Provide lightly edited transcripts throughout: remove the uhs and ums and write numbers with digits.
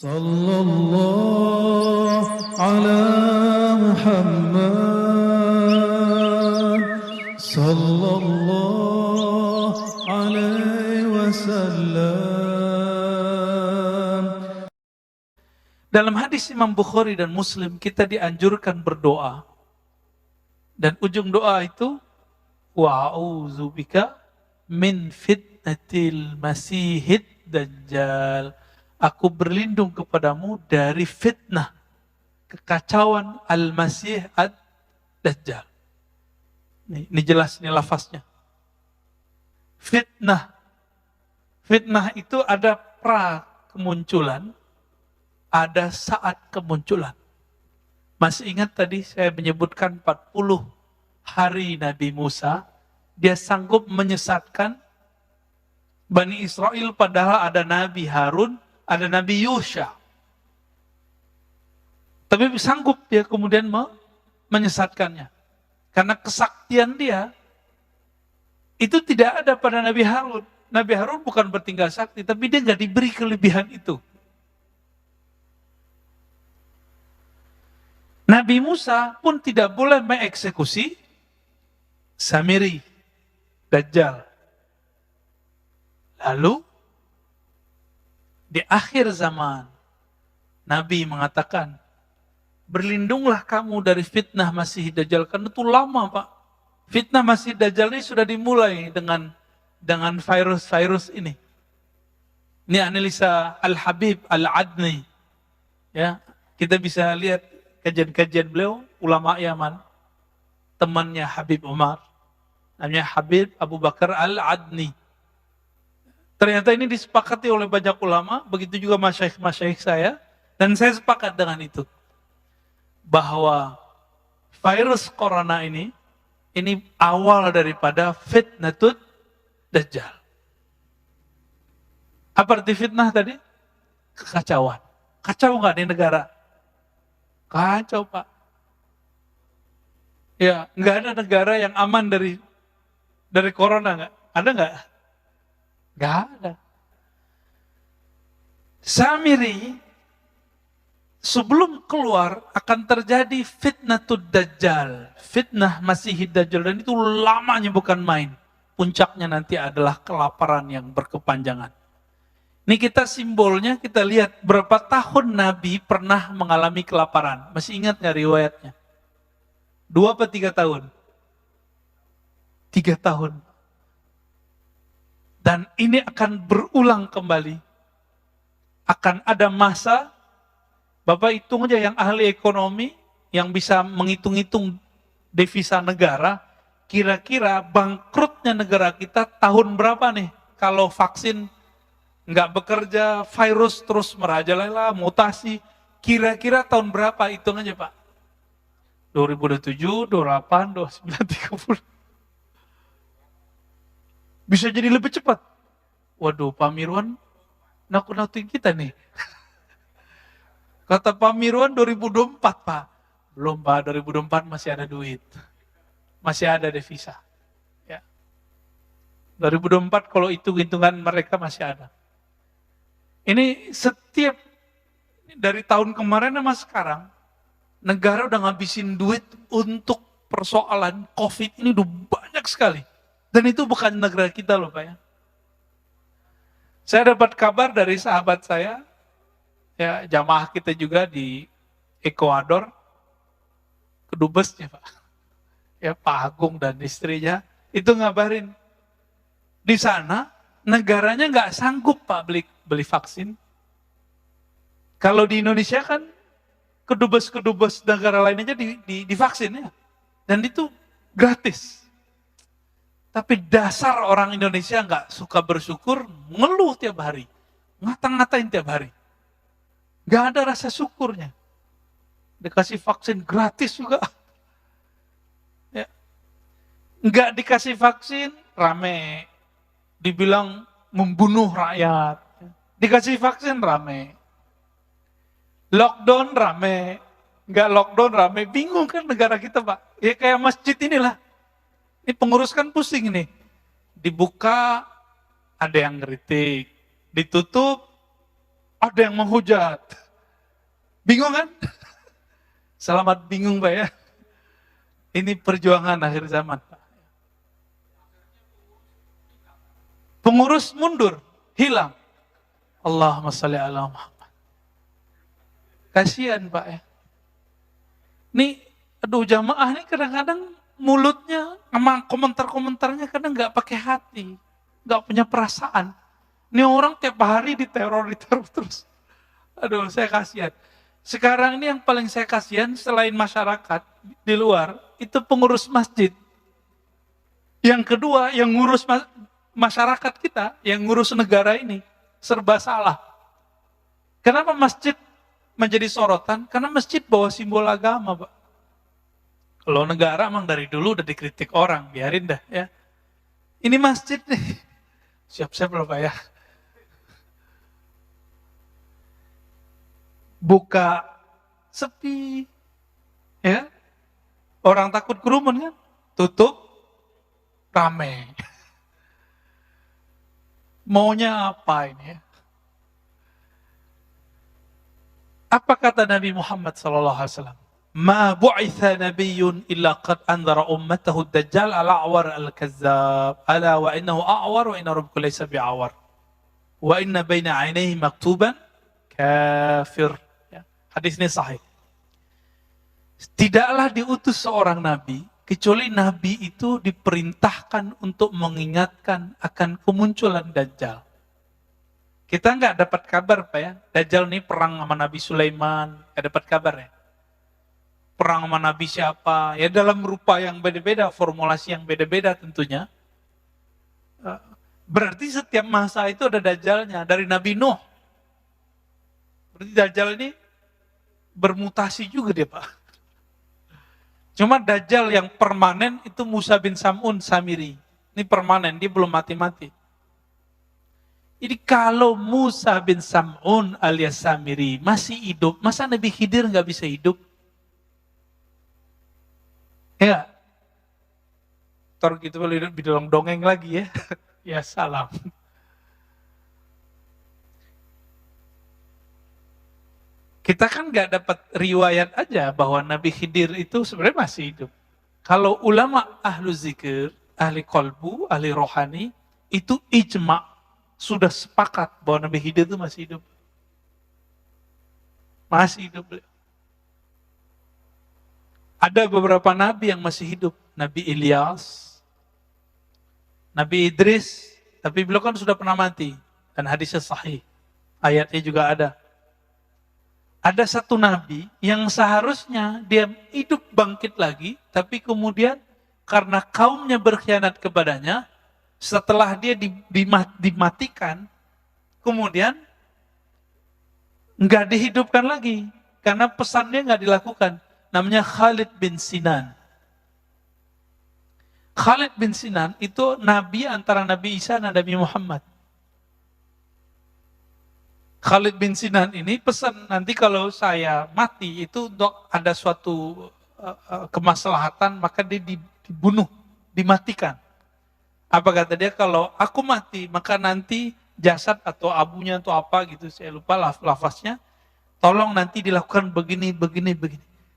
Sallallahu ala Muhammad Sallallahu alaihi wasallam. Dalam hadis Imam Bukhari dan Muslim, kita dianjurkan berdoa. Dan ujung doa itu, wa'audzubika min fitnatil masihid dajjal. Aku berlindung kepadamu dari fitnah, kekacauan al-masih ad-dajjal. Ini jelas, ini lafaznya. Fitnah. Fitnah itu ada pra kemunculan, ada saat kemunculan. Masih ingat tadi saya menyebutkan 40 hari Nabi Musa, dia sanggup menyesatkan Bani Israel padahal ada Nabi Harun, ada Nabi Yusha. Tapi sanggup dia kemudian menyesatkannya. Karena kesaktian dia, itu tidak ada pada Nabi Harun. Nabi Harun bukan bertingkah sakti, tapi dia nggak diberi kelebihan itu. Nabi Musa pun tidak boleh mengeksekusi Samiri, Dajjal. Lalu, di akhir zaman, Nabi mengatakan, berlindunglah kamu dari fitnah Masih Dajjal. Karena itu lama, Pak. Fitnah Masih Dajjal ini sudah dimulai dengan virus-virus ini. Ini analisa Al-Habib Al-Adni. Ya, kita bisa lihat kajian-kajian beliau, ulama Yaman, temannya Habib Umar, namanya Habib Abu Bakar Al-Adni. Ternyata ini disepakati oleh banyak ulama, begitu juga masyaikh-masyaikh saya, dan saya sepakat dengan itu. Bahwa virus corona ini awal daripada fitnatud dajjal. Apa arti fitnah tadi? Kekacauan. Kacau nggak di negara? Kacau, Pak. Ya, nggak ada negara yang aman dari corona, nggak? Ada nggak? Nggak ada. Samiri, sebelum keluar akan terjadi fitnatud dajjal. Fitnah Masih Dajjal, dan itu lamanya bukan main. Puncaknya nanti adalah kelaparan yang berkepanjangan. Ini kita simbolnya, kita lihat berapa tahun Nabi pernah mengalami kelaparan. Masih ingat nggak riwayatnya? 2 atau 3 tahun? 3 tahun. Dan ini akan berulang kembali. Akan ada masa, Bapak hitung aja yang ahli ekonomi, yang bisa menghitung-hitung devisa negara, kira-kira bangkrutnya negara kita tahun berapa nih? Kalau vaksin nggak bekerja, virus terus merajalela, mutasi, kira-kira tahun berapa? Hitung aja, Pak. 2027, 28, 29, 30. Bisa jadi lebih cepat. Waduh, Pak Mirwan nakut-nakutin kita nih. Kata Pak Mirwan 2024, Pak. Belum, Pak, 2024 masih ada duit. Masih ada devisa. Ya. 2024 kalau hitung-hitungan mereka masih ada. Ini setiap, dari tahun kemarin sama sekarang, negara udah ngabisin duit untuk persoalan COVID ini udah banyak sekali. Dan itu bukan negara kita loh, Pak ya. Saya dapat kabar dari sahabat saya, ya jamaah kita juga di Ekuador, kedubesnya Pak. Ya Pak Agung dan istrinya, itu ngabarin. Di sana, negaranya nggak sanggup Pak beli vaksin. Kalau di Indonesia kan, kedubes-kedubes negara lain aja divaksin ya. Dan itu gratis. Tapi dasar orang Indonesia nggak suka bersyukur, ngeluh tiap hari. Ngata-ngatain tiap hari. Nggak ada rasa syukurnya. Dikasih vaksin gratis juga. Ya. Nggak dikasih vaksin, rame. Dibilang membunuh rakyat. Dikasih vaksin, rame. Lockdown, rame. Nggak lockdown, rame. Bingung kan negara kita, Pak. Ya kayak masjid inilah. Ini pengurus kan pusing nih. Dibuka, ada yang ngeritik. Ditutup, Ada yang menghujat. Bingung kan? Selamat bingung Pak ya. Ini perjuangan akhir zaman. Pengurus mundur, hilang. Allahumma sholli ala Muhammad. Kasihan Pak ya. Nih, aduh jamaah nih kadang-kadang mulutnya sama komentar-komentarnya kadang nggak pakai hati, nggak punya perasaan. Ini orang tiap hari diteror terus. Aduh, saya kasihan. Sekarang ini yang paling saya kasihan selain masyarakat di luar, itu pengurus masjid. Yang kedua, yang ngurus masyarakat kita, yang ngurus negara ini, serba salah. Kenapa masjid menjadi sorotan? Karena masjid bawa simbol agama, Pak. Kalau negara emang dari dulu udah dikritik orang, biarin dah ya. Ini masjid nih, siap-siap loh Pak ya. Buka sepi, ya. Orang takut kerumun kan, tutup rame. Maunya apa ini ya? Apa kata Nabi Muhammad SAW? Ma bu'itha nabiyyun illa qad anzara ummatahu dajjal al-a'war al-kazzab. Ala wa innahu a'war wa inna rabbaka laysa bi'awar. Wa inna baina 'ainayhi maktuban kafir. Ya. Hadis ini sahih. Tidaklah diutus seorang nabi kecuali nabi itu diperintahkan untuk mengingatkan akan kemunculan Dajjal. Kita nggak dapat kabar Pak ya, Dajjal ini perang sama Nabi Sulaiman, nggak dapat kabar ya. Perang sama Nabi siapa, ya dalam rupa yang beda-beda, formulasi yang beda-beda tentunya. Berarti setiap masa itu ada Dajjalnya, dari Nabi Nuh. Berarti Dajjal ini bermutasi juga dia Pak. Cuma Dajjal yang permanen itu Musa bin Sam'un Samiri. Ini permanen, dia belum mati-mati. Jadi kalau Musa bin Sam'un alias Samiri masih hidup, masa Nabi Khidir nggak bisa hidup? Ya, tor gitu bidong dongeng lagi ya. Ya salam. Kita kan nggak dapat riwayat aja bahwa Nabi Khidir itu sebenarnya masih hidup. Kalau ulama ahlu zikir, ahli kolbu, ahli rohani, itu ijma' sudah sepakat bahwa Nabi Khidir itu masih hidup. Masih hidup. Ada beberapa nabi yang masih hidup. Nabi Ilyas, Nabi Idris, tapi beliau kan sudah pernah mati. Dan hadisnya sahih. Ayatnya juga ada. Ada satu nabi yang seharusnya dia hidup bangkit lagi, tapi kemudian karena kaumnya berkhianat kepadanya, setelah dia dimatikan, kemudian nggak dihidupkan lagi, karena pesannya nggak dilakukan. Namanya Khalid bin Sinan. Khalid bin Sinan itu nabi antara Nabi Isa dan Nabi Muhammad. Khalid bin Sinan ini pesan nanti kalau saya mati itu untuk ada suatu kemaslahatan maka dia dibunuh, dimatikan. Apa kata dia, kalau aku mati maka nanti jasad atau abunya atau apa gitu, saya lupa lafaznya, tolong nanti dilakukan begini.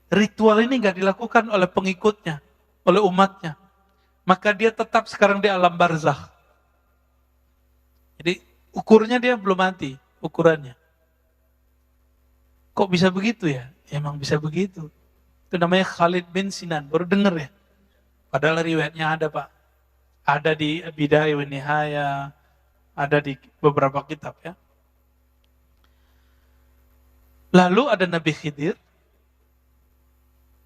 Ritual ini nggak dilakukan oleh pengikutnya, oleh umatnya. Maka dia tetap sekarang di alam barzakh. Jadi ukurnya dia belum mati. Ukurannya. Kok bisa begitu ya? Emang bisa begitu. Itu namanya Khalid bin Sinan. Baru dengar ya? Padahal riwayatnya ada Pak. Ada di Bidayah wa Nihayah. Ada di beberapa kitab ya. Lalu ada Nabi Khidir.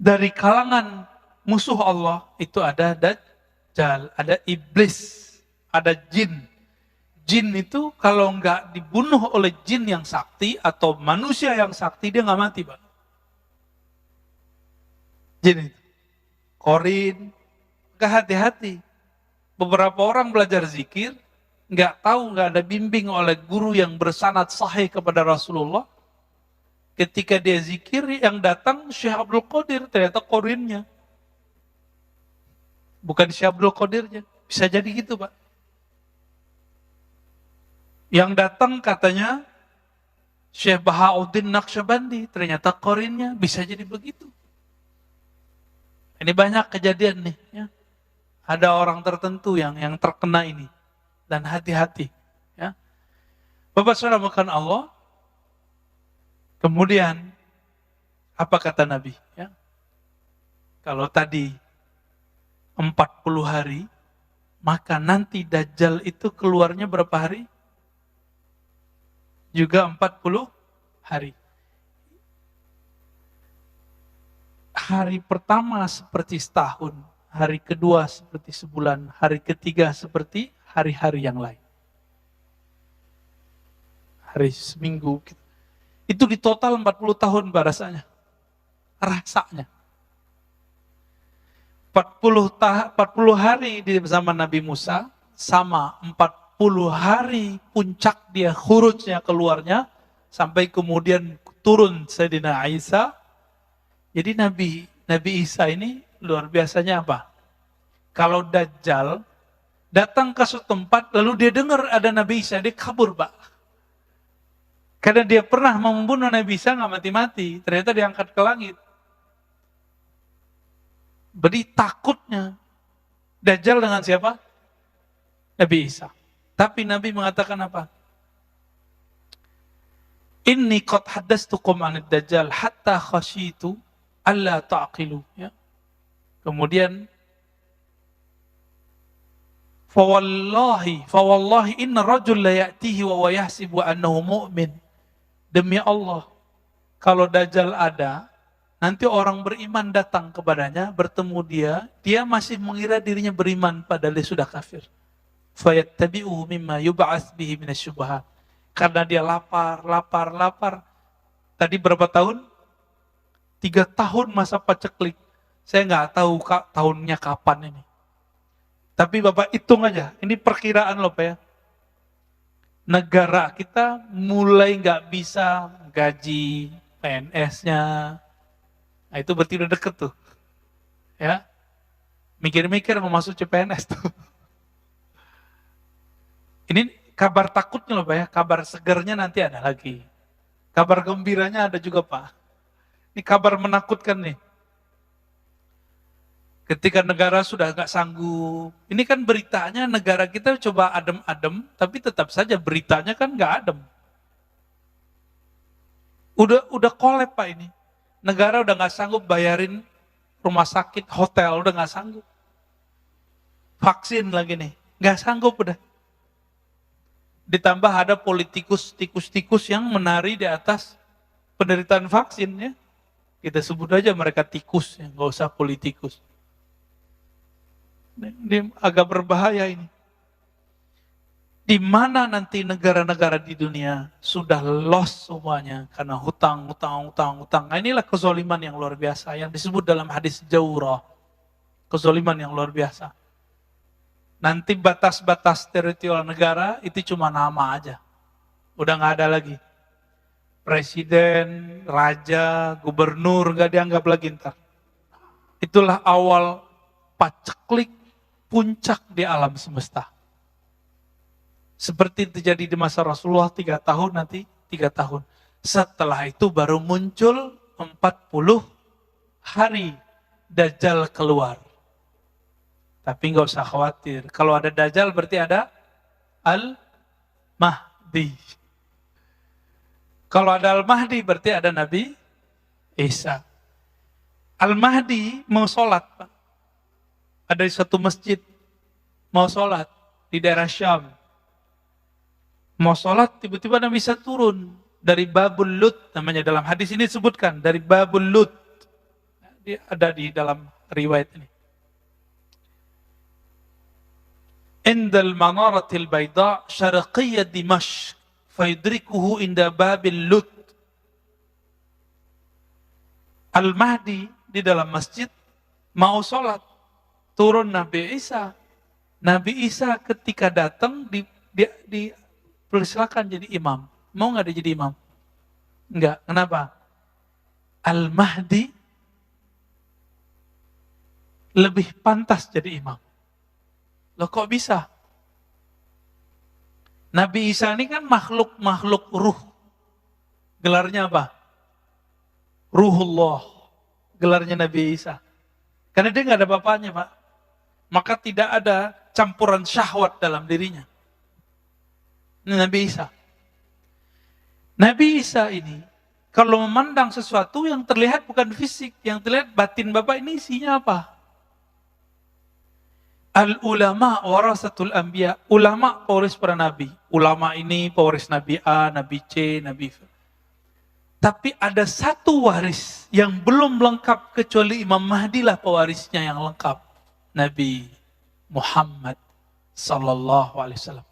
Dari kalangan musuh Allah itu ada Dajjal, ada iblis, ada jin. Jin itu kalau nggak dibunuh oleh jin yang sakti atau manusia yang sakti, dia nggak mati, Pak. Jin itu. Korin, nggak hati-hati. Beberapa orang belajar zikir, nggak tahu, nggak ada bimbing oleh guru yang bersanad sahih kepada Rasulullah. Ketika dia zikir, yang datang Syekh Abdul Qadir, ternyata korinnya. Bukan Syekh Abdul Qadirnya. Bisa jadi gitu, Pak. Yang datang katanya Syekh Bahauddin Naqsyabandi, ternyata qarinnya bisa jadi begitu. Ini banyak kejadian nih, ya. Ada orang tertentu yang terkena ini, dan hati-hati, ya. Bapak Saudara makan Allah. Kemudian apa kata Nabi? Ya. Kalau tadi 40 hari, maka nanti Dajjal itu keluarnya berapa hari? Juga 40 hari. Hari pertama seperti setahun, hari kedua seperti sebulan, hari ketiga seperti hari-hari yang lain. Hari seminggu. Itu di total 40 tahun rasanya. 40 hari di zaman Nabi Musa, sama 40 hari puncak dia khurujnya keluarnya, sampai kemudian turun Sayyidina Isa. Jadi Nabi Isa ini luar biasanya apa? Kalau Dajjal datang ke suatu tempat, lalu dia dengar ada Nabi Isa, dia kabur, Pak. Karena dia pernah membunuh Nabi Isa, nggak mati-mati, ternyata diangkat ke langit. Beri takutnya Dajjal dengan siapa? Nabi Isa. Tapi Nabi mengatakan apa? Inni qad haddastukum 'anid Dajjal hatta khasyitu alla ta'qilu, ya. Kemudian fawallahi inna rajul la ya'tihi wa yahsibu annahu mu'min. Demi Allah, kalau Dajjal ada, nanti orang beriman datang kepadanya, bertemu dia masih mengira dirinya beriman padahal dia sudah kafir. Fayattabi'uhu mimma yub'ats bihi minasyubhat. Karena dia lapar. Tadi berapa tahun? 3 tahun masa paceklik. Saya nggak tahu tahunnya kapan ini. Tapi Bapak hitung aja, ini perkiraan loh Pak ya. Negara kita mulai nggak bisa gaji PNS-nya. Nah, itu berarti udah deket tuh. Ya. Mikir-mikir mau masuk CPNS tuh. Ini kabar takutnya loh Pak ya, kabar segernya nanti ada lagi. Kabar gembiranya ada juga Pak. Ini kabar menakutkan nih. Ketika negara sudah nggak sanggup, ini kan beritanya negara kita coba adem-adem, tapi tetap saja beritanya kan nggak adem. Udah kolab Pak ini. Negara udah nggak sanggup bayarin rumah sakit, hotel, udah nggak sanggup. Vaksin lagi nih, nggak sanggup udah. Ditambah ada tikus-tikus yang menari di atas penderitaan vaksin ya. Kita sebut aja mereka tikus, ya, nggak usah politikus. Ini agak berbahaya ini. Di mana nanti negara-negara di dunia sudah lost semuanya karena hutang. Nah, inilah kezaliman yang luar biasa yang disebut dalam hadis Jawrah. Kezaliman yang luar biasa. Nanti batas-batas teritorial negara itu cuma nama aja. Udah nggak ada lagi. Presiden, raja, gubernur nggak dianggap lagi ntar. Itulah awal paceklik puncak di alam semesta. Seperti terjadi di masa Rasulullah 3 tahun, nanti 3 tahun. Setelah itu baru muncul 40 hari Dajjal keluar. Tapi nggak usah khawatir. Kalau ada Dajjal berarti ada Al-Mahdi. Kalau ada Al-Mahdi berarti ada Nabi Isa. Al-Mahdi mau sholat, Pak. Ada di satu masjid. Mau sholat di daerah Syam. Mau sholat, tiba-tiba Nabi Isa turun dari Babul Lut, namanya dalam hadis ini disebutkan, dari Babul Lut. Dia ada di dalam riwayat ini. Indal manaratil bayda syarqiyya Dimashq, faidrikuhu inda Babil Lut. Al-Mahdi di dalam masjid, mau sholat, turun Nabi Isa. Nabi Isa ketika datang, silakan jadi imam. Mau nggak dia jadi imam? Enggak. Kenapa? Al-Mahdi lebih pantas jadi imam. Loh kok bisa? Nabi Isa ini kan makhluk ruh. Gelarnya apa? Ruhullah. Gelarnya Nabi Isa. Karena dia nggak ada bapaknya, Pak. Maka tidak ada campuran syahwat dalam dirinya. Ini Nabi Isa. Nabi Isa ini, kalau memandang sesuatu yang terlihat bukan fisik, yang terlihat batin Bapak ini isinya apa? Al-ulama warasatul anbiya. Ulama pewaris para nabi. Ulama ini pewaris Nabi A, Nabi C, Nabi F. Tapi ada satu waris yang belum lengkap kecuali Imam Mahdi lah pewarisnya yang lengkap. Nabi Muhammad sallallahu alaihi wasallam.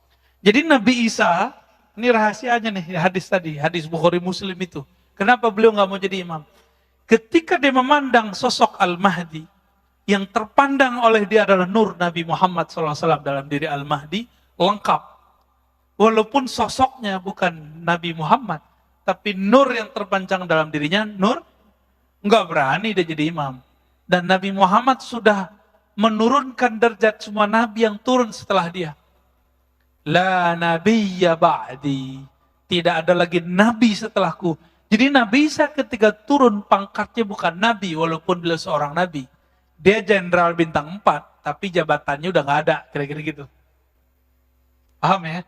Jadi Nabi Isa, ini rahasianya nih hadis tadi, hadis Bukhari Muslim itu. Kenapa beliau nggak mau jadi imam? Ketika dia memandang sosok Al-Mahdi, yang terpandang oleh dia adalah nur Nabi Muhammad SAW dalam diri Al-Mahdi, lengkap. Walaupun sosoknya bukan Nabi Muhammad, tapi nur yang terpanjang dalam dirinya, nur, nggak berani dia jadi imam. Dan Nabi Muhammad sudah menurunkan derajat semua nabi yang turun setelah dia. La nabiyya ba'di. Tidak ada lagi nabi setelahku. Jadi Nabi Isa ketika turun pangkatnya bukan nabi, walaupun beliau seorang nabi. Dia jenderal bintang 4, tapi jabatannya udah gak ada, kira-kira gitu. Paham ya?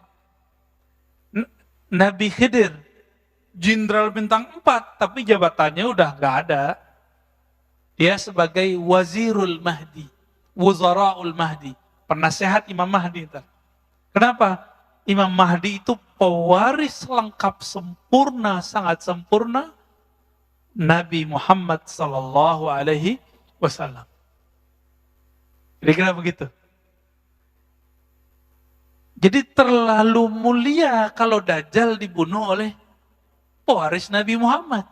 Nabi Khidir, jenderal bintang 4, tapi jabatannya udah gak ada. Dia sebagai Wazirul Mahdi, Wuzara'ul Mahdi, penasehat Imam Mahdi. Kenapa? Imam Mahdi itu pewaris lengkap sempurna, sangat sempurna, Nabi Muhammad sallallahu alaihi wasallam. Kira-kira begitu. Jadi terlalu mulia kalau Dajjal dibunuh oleh pewaris Nabi Muhammad.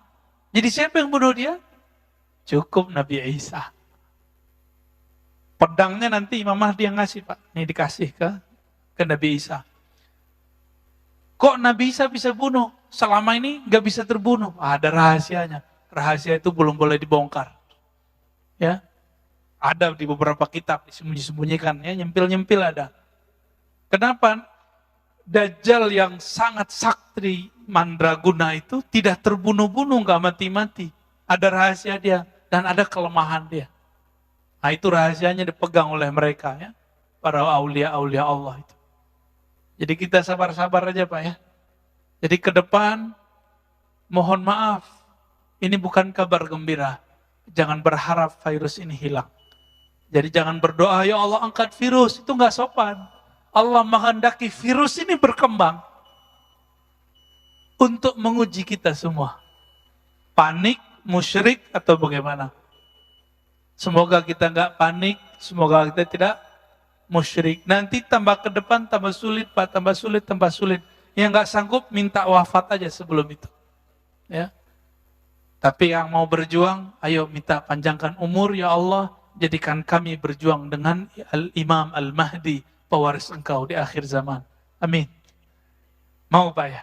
Jadi siapa yang bunuh dia? Cukup Nabi Isa. Pedangnya nanti Imam Mahdi yang ngasih, Pak. Ini dikasih ke Nabi Isa. Kok Nabi Isa bisa bunuh? Selama ini nggak bisa terbunuh. Ada rahasianya. Rahasia itu belum boleh dibongkar. Ya. Ada di beberapa kitab, disembunyi-sembunyikan, ya, nyempil-nyempil ada. Kenapa? Dajjal yang sangat sakti mandraguna itu tidak terbunuh-bunuh, nggak mati-mati. Ada rahasia dia, dan ada kelemahan dia. Nah itu rahasianya dipegang oleh mereka, ya, para aulia-aulia Allah itu. Jadi kita sabar-sabar aja Pak ya. Jadi ke depan, mohon maaf, ini bukan kabar gembira. Jangan berharap virus ini hilang. Jadi jangan berdoa, ya Allah angkat virus, itu nggak sopan. Allah menghendaki virus ini berkembang untuk menguji kita semua. Panik, musyrik, atau bagaimana? Semoga kita nggak panik, semoga kita tidak musyrik. Nanti tambah ke depan, tambah sulit, Pak, tambah sulit, tambah sulit. Yang nggak sanggup, minta wafat aja sebelum itu. Ya. Tapi yang mau berjuang, ayo minta panjangkan umur, ya Allah, jadikan kami berjuang dengan Al-Imam Al-Mahdi, pewaris engkau di akhir zaman. Amin. Mau Pak ya?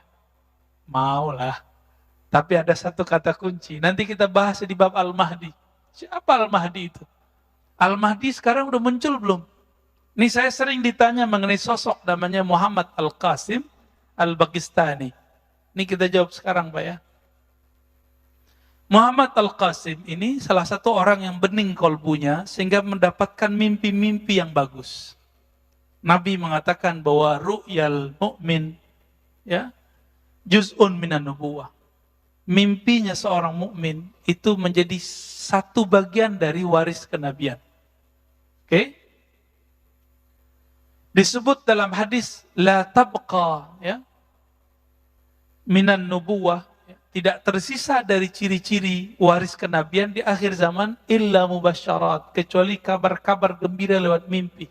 Maulah. Tapi ada satu kata kunci. Nanti kita bahas di bab Al-Mahdi. Siapa Al-Mahdi itu? Al-Mahdi sekarang udah muncul belum? Ini saya sering ditanya mengenai sosok namanya Muhammad Al-Qasim Al-Bagistani. Ini kita jawab sekarang Pak ya. Muhammad Al-Qasim ini salah satu orang yang bening kolbunya sehingga mendapatkan mimpi-mimpi yang bagus. Nabi mengatakan bahwa ru'yal mu'min ya juz'un minan nubuwah. Mimpinya seorang mukmin itu menjadi satu bagian dari waris kenabian. Oke? Disebut dalam hadis la tabqa ya minan nubuwah, tidak tersisa dari ciri-ciri waris kenabian di akhir zaman illa mubasyarat, kecuali kabar-kabar gembira lewat mimpi.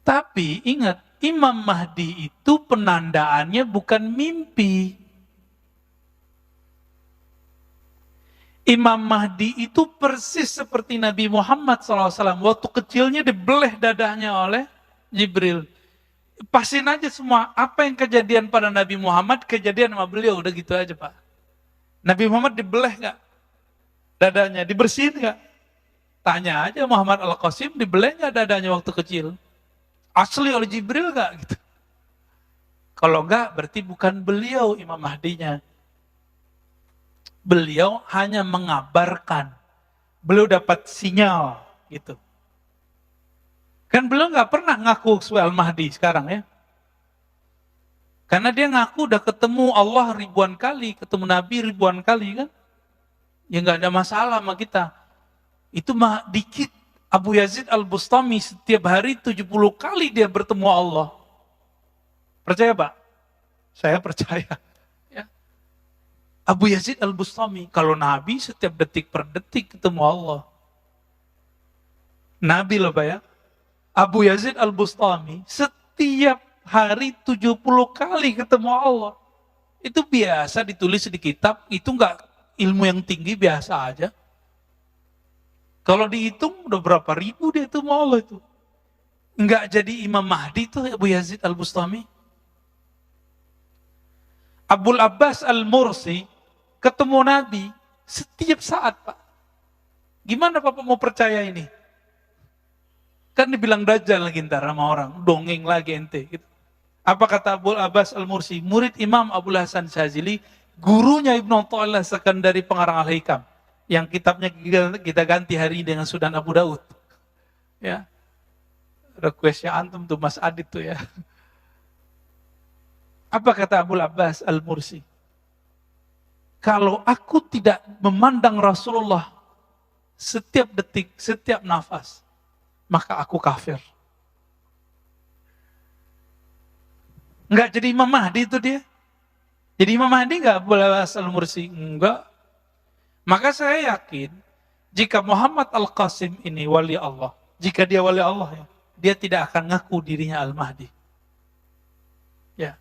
Tapi ingat, Imam Mahdi itu penandaannya bukan mimpi. Imam Mahdi itu persis seperti Nabi Muhammad SAW. Waktu kecilnya dibeleh dadanya oleh Jibril. Pasin aja semua, apa yang kejadian pada Nabi Muhammad, kejadian sama beliau, udah gitu aja Pak. Nabi Muhammad dibeleh gak? Dadanya, dibersihin gak? Tanya aja Muhammad Al-Qasim, dibeleh gak dadanya waktu kecil? Asli oleh Jibril gak? Gitu. Kalau enggak, berarti bukan beliau Imam Mahdinya. Beliau hanya mengabarkan. Beliau dapat sinyal, gitu. Kan beliau nggak pernah ngaku sebagai Al-Mahdi sekarang ya. Karena dia ngaku udah ketemu Allah ribuan kali, ketemu Nabi ribuan kali kan. Ya nggak ada masalah sama kita. Itu mah dikit. Abu Yazid Al-Bustami setiap hari 70 kali dia bertemu Allah. Percaya Pak? Saya percaya. Ya. Abu Yazid Al-Bustami, kalau Nabi setiap detik per detik ketemu Allah. Nabi loh Pak ya. Abu Yazid Al-Bustami setiap hari 70 kali ketemu Allah. Itu biasa ditulis di kitab, itu enggak ilmu yang tinggi, biasa aja. Kalau dihitung udah berapa ribu dia ketemu Allah itu. Enggak jadi Imam Mahdi itu Abu Yazid Al-Bustami. Abul Abbas Al-Mursi ketemu Nabi setiap saat Pak. Gimana Bapak mau percaya ini? Kan dibilang dajjal lagi ntar sama orang, dongeng lagi ente. Gitu. Apa kata Abul Abbas Al-Mursi? Murid Imam Abul Hasan Syazili, gurunya Ibnu Athaillah Sekandari pengarang Al-Hikam. Yang kitabnya kita ganti hari ini dengan Sunan Abu Daud. Ya, requestnya antum tuh Mas Adit tuh ya. Apa kata Abul Abbas Al-Mursi? Kalau aku tidak memandang Rasulullah setiap detik, setiap nafas, maka aku kafir. Enggak jadi Imam Mahdi itu dia. Jadi Imam Mahdi enggak boleh asal Mursi. Enggak. Maka saya yakin, jika Muhammad Al-Qasim ini wali Allah, jika dia wali Allah ya, dia tidak akan ngaku dirinya Al-Mahdi. Ya.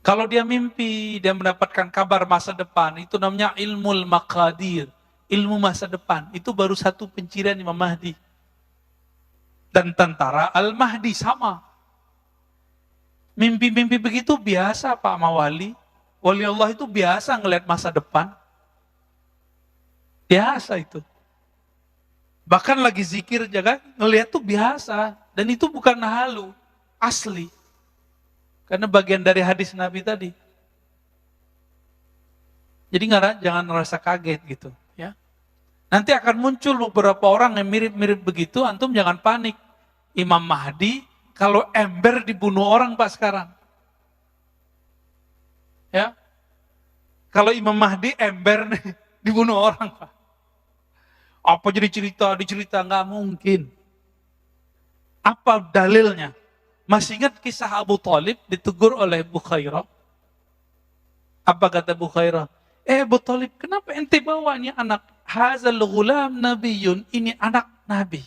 Kalau dia mimpi, dia mendapatkan kabar masa depan, itu namanya ilmul maqadir, ilmu masa depan. Itu baru satu pencirian Imam Mahdi. Dan tentara Al-Mahdi sama. Mimpi-mimpi begitu biasa Pak Mawali. Wali Allah itu biasa ngelihat masa depan. Biasa itu. Bahkan lagi zikir jaga, ngelihat tuh biasa. Dan itu bukan halu, asli. Karena bagian dari hadis Nabi tadi. Jadi jangan merasa kaget gitu. Ya. Nanti akan muncul beberapa orang yang mirip-mirip begitu, antum jangan panik. Imam Mahdi, kalau ember dibunuh orang Pak sekarang. Ya. Kalau Imam Mahdi ember nih, dibunuh orang Pak. Apa jadi dicerita, nggak mungkin. Apa dalilnya? Masih ingat kisah Abu Thalib ditegur oleh Bukhairah? Apa kata Bukhairah? Abu Thalib, kenapa ente bawa ini anak? Hazal ghulam nabiyun, ini anak Nabi.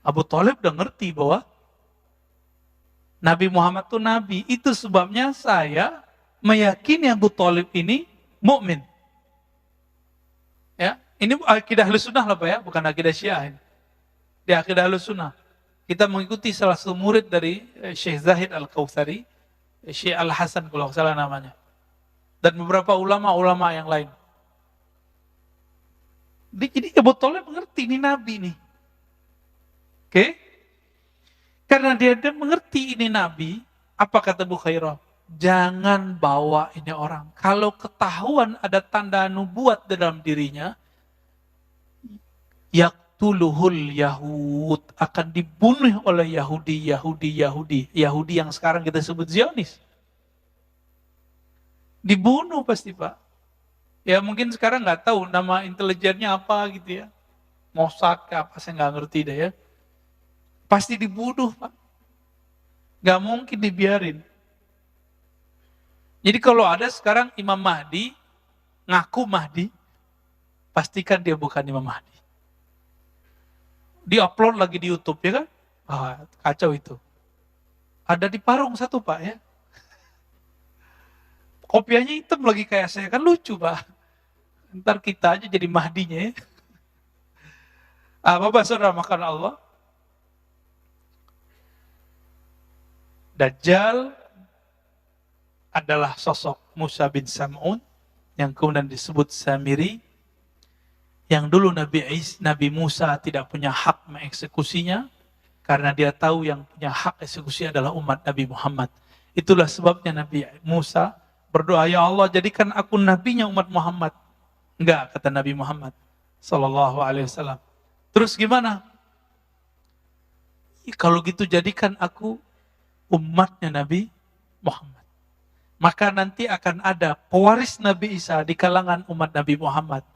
Abu Thalib udah ngerti bahwa Nabi Muhammad itu Nabi. Itu sebabnya saya meyakini Abu Thalib ini mukmin. Ya, ini akidah Ahlussunnah lah Pak ya, bukan akidah Syiah. Di akidah Ahlussunnah. Kita mengikuti salah satu murid dari Syekh Zahid Al-Kautsari, Syekh Al-Hasan kalau nggak salah namanya. Dan beberapa ulama-ulama yang lain. Jadi Abu Thalib mengerti ini Nabi nih. Oke? Karena dia mengerti ini Nabi, apa kata Bukhairah? Jangan bawa ini orang. Kalau ketahuan ada tanda nubuat dalam dirinya, yaktuluhul Yahud, akan dibunuh oleh Yahudi yang sekarang kita sebut Zionis. Dibunuh pasti Pak. Ya mungkin sekarang nggak tahu nama intelijennya apa gitu ya. Mossad ke apa, saya nggak ngerti deh ya. Pasti dibunuh Pak. Nggak mungkin dibiarin. Jadi kalau ada sekarang Imam Mahdi, ngaku Mahdi, pastikan dia bukan Imam Mahdi. Di-upload lagi di YouTube ya kan? Kacau itu. Ada di Parung satu Pak ya. Kopiahnya hitam lagi kayak saya, kan lucu Pak. Ntar kita aja jadi Mahdinya ya. Bapak saudara makan Allah. Dajjal adalah sosok Musa bin Sam'un yang kemudian disebut Samiri, yang dulu Nabi Musa tidak punya hak mengeksekusinya karena dia tahu yang punya hak eksekusi adalah umat Nabi Muhammad. Itulah sebabnya Nabi Musa berdoa, ya Allah jadikan aku nabinya umat Muhammad. Enggak, kata Nabi Muhammad sallallahu alaihi wasallam. Terus gimana? Kalau gitu jadikan aku umatnya Nabi Muhammad. Maka nanti akan ada pewaris Nabi Isa di kalangan umat Nabi Muhammad.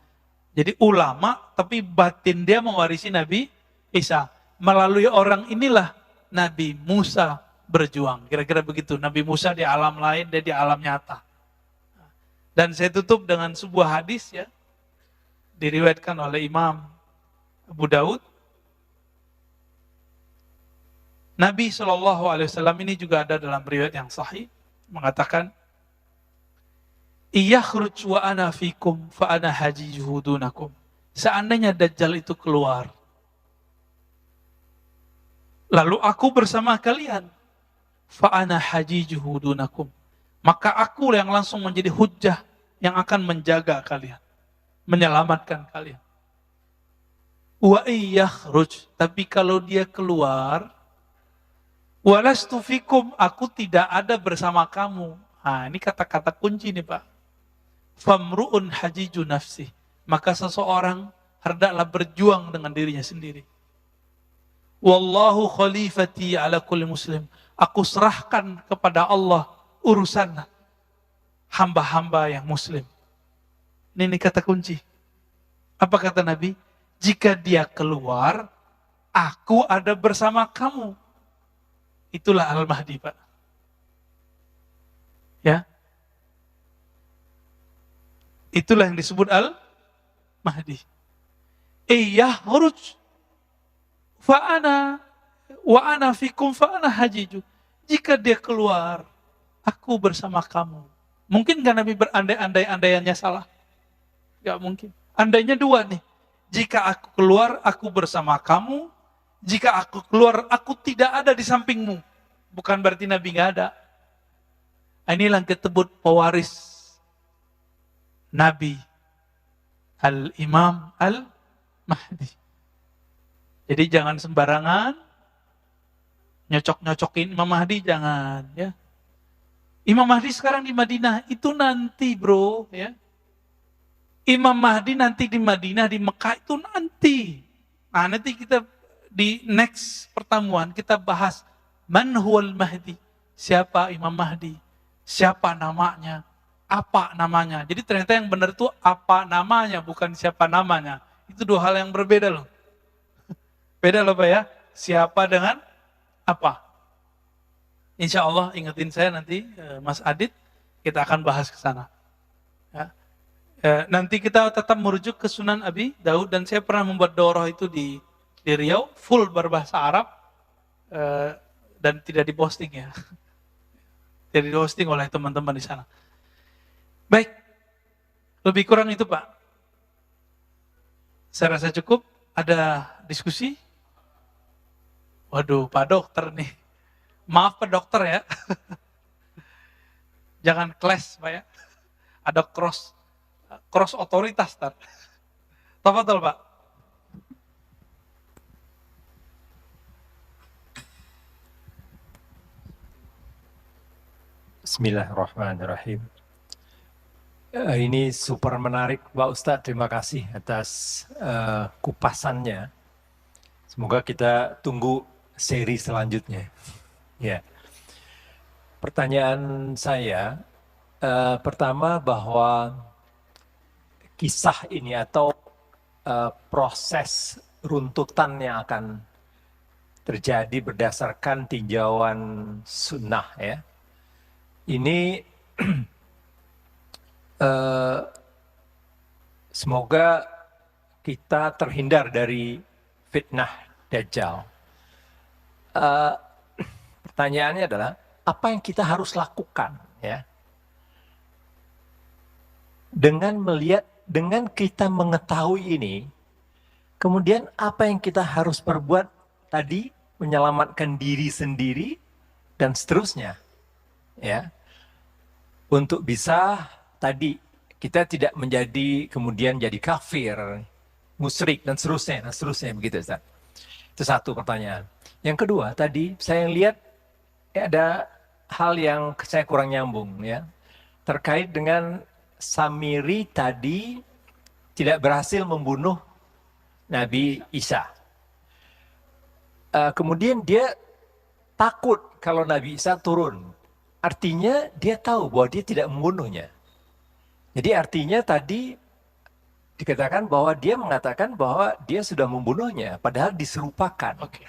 Jadi ulama, tapi batin dia mewarisi Nabi Isa. Melalui orang inilah Nabi Musa berjuang. Kira-kira begitu. Nabi Musa di alam lain, dia di alam nyata. Dan saya tutup dengan sebuah hadis ya, diriwayatkan oleh Imam Abu Daud. Nabi SAW ini juga ada dalam riwayat yang sahih, mengatakan, Iyakhruj wa ana fikum fa ana hajijuhu dunakum. Seandainya Dajjal itu keluar, lalu aku bersama kalian, fa ana hajijuhu dunakum. Maka aku yang langsung menjadi hujjah yang akan menjaga kalian, menyelamatkan kalian. Wa iyakhruj, tapi kalau dia keluar, walastu fikum, aku tidak ada bersama kamu. Nah, ini kata-kata kunci nih Pak. Famru'un hajiju nafsih. Maka seseorang hendaklah berjuang dengan dirinya sendiri. Wallahu khalifati ala kulli muslim. Aku serahkan kepada Allah urusan hamba-hamba yang muslim. Ini kata kunci. Apa kata Nabi? Jika dia keluar, aku ada bersama kamu. Itulah Al-Mahdi, Pak. Ya. Itulah yang disebut Al-Mahdi. Iyakhruj fa'ana wa ana fikum fa'ana hajiju. Jika dia keluar, aku bersama kamu. Mungkin gak Nabi berandai-andai-andaiannya salah? Gak mungkin. Andainya dua nih. Jika aku keluar, aku bersama kamu. Jika aku keluar, aku tidak ada di sampingmu. Bukan berarti Nabi gak ada. Inilah yang disebut pewaris Nabi Al-Imam Al-Mahdi. Jadi jangan sembarangan nyocok-nyocokin Imam Mahdi, jangan ya. Imam Mahdi sekarang di Madinah, itu nanti bro ya. Imam Mahdi nanti di Madinah, di Mekah itu nanti. Nah nanti kita di next pertemuan kita bahas man huwal Mahdi. Siapa Imam Mahdi? Siapa namanya? Apa namanya? Jadi ternyata yang benar itu apa namanya, bukan siapa namanya. Itu dua hal yang berbeda loh. Beda loh Pak ya. Siapa dengan apa? Insya Allah ingetin saya nanti Mas Adit, kita akan bahas ke sana. Ya. Nanti kita tetap merujuk ke Sunan Abi Daud, dan saya pernah membuat daurah itu di Riau, full berbahasa Arab, dan tidak diposting ya. Tidak diposting oleh teman-teman di sana. Baik, lebih kurang itu Pak. Saya rasa cukup. Ada diskusi? Waduh, Pak Dokter nih. Maaf Pak Dokter ya. Jangan clash Pak ya. Ada cross otoritas Tar. Tafadhol Pak. Bismillahirrahmanirrahim. Ini super menarik Pak Ustadz, terima kasih atas kupasannya. Semoga kita tunggu seri selanjutnya. Ya. Pertanyaan saya, pertama bahwa kisah ini atau proses runtutan yang akan terjadi berdasarkan tinjauan sunnah ya. Ini semoga kita terhindar dari fitnah Dajjal. Pertanyaannya adalah, apa yang kita harus lakukan ya? Dengan kita mengetahui ini, kemudian apa yang kita harus perbuat tadi, menyelamatkan diri sendiri dan seterusnya ya. Untuk bisa tadi kita tidak menjadi kemudian jadi kafir, musyrik dan seterusnya begitu Ustaz. Itu satu pertanyaan. Yang kedua tadi saya lihat ada hal yang saya kurang nyambung ya. Terkait dengan Samiri tadi tidak berhasil membunuh Nabi Isa. Kemudian dia takut kalau Nabi Isa turun. Artinya dia tahu bahwa dia tidak membunuhnya. Jadi artinya tadi dikatakan bahwa dia mengatakan bahwa dia sudah membunuhnya, padahal diserupakan. Oke.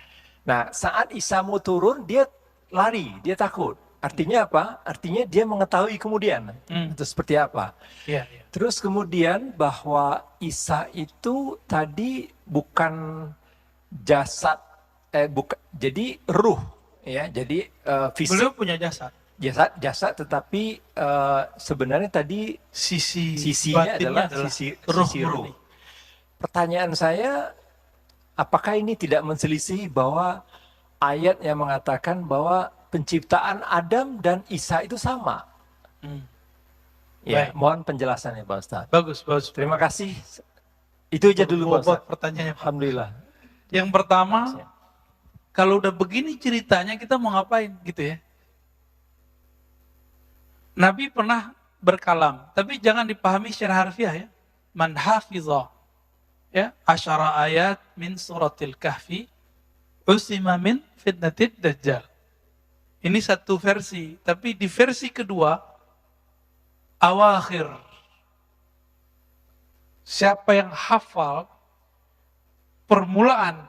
Nah, saat Isa mau turun, dia lari, dia takut. Artinya apa? Artinya dia mengetahui kemudian. Itu seperti apa. Iya, iya. Terus kemudian bahwa Isa itu tadi bukan jasad, jadi ruh, ya. Jadi fisik. Beliau punya jasad. Jasad, tetapi sebenarnya tadi sisinya adalah sisi ruh. Pertanyaan saya, apakah ini tidak menselisih bahwa ayat yang mengatakan bahwa penciptaan Adam dan Isa itu sama? Ya, Baik. mohon penjelasannya Pak Ustadz. Bagus. Terima kasih. Itu aja dulu Pak Ustadz. Pertanyaannya. Alhamdulillah. Yang pertama, kalau udah begini ceritanya kita mau ngapain gitu ya. Nabi pernah berkalam, tapi jangan dipahami secara harfiah ya. Man hafizah ya, asyara ayat min suratil kahfi usima min fitnatid dajjal. Ini satu versi, tapi di versi kedua awakhir. Siapa yang hafal permulaan